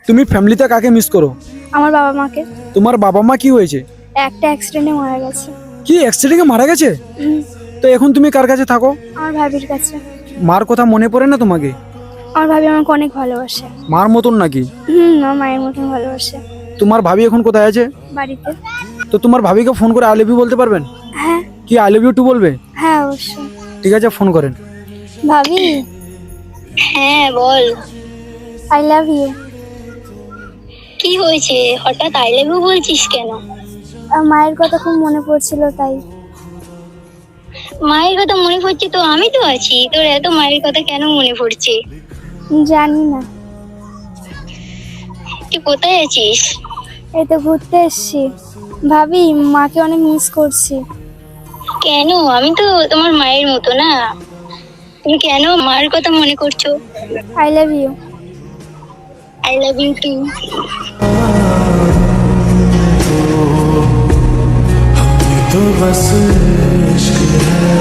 তুমি ফ্যামিলিতে কাকে মিস করো? আমার বাবা মাকে। তোমার বাবা মা কি হয়েছে? একটা অ্যাক্সিডেন্টে মারা গেছে। কি অ্যাক্সিডেন্টে মারা গেছে? হুম, তো এখন তুমি কার কাছে থাকো? আমার ভাবির কাছে। মার কথা মনে পড়ে না তোমাকে? আমার ভাবি আমাকে অনেক ভালোবাসে। মার মতন নাকি? আমার মায়ের মতন ভালোবাসে। তোমার ভাবি এখন কোথায় আছে? বাড়িতে। তো তোমার ভাবিকে ফোন করে আই লাভ ইউ বলতে পারবেন? হ্যাঁ। কি আই লাভ ইউ টু বলবে? হ্যাঁ অবশ্যই। ঠিক আছে, ফোন করেন। ভাবি, হ্যাঁ বল, আই লাভ ইউ। কি হয়েছে? হঠাৎ আই লাভ ইউ বলছিস কেন? মায়ের কথা খুব মনে পড়ছিল তাই। মায়ের কথা মনে পড়ছে তো আমি তো আছি, তোর এত মায়ের কথা কেন মনে পড়ছে? জানি না। তুই কোথায় আছিস? এই তো ঘুরতে এসছি। ভাবি, মাকে অনেক মিস করছি। কেন? আমি তো তোমার মায়ের মতো না, তুমি কেন মায়ের কথা মনে করছো? I love you. I love you too. तो बस इश्क है।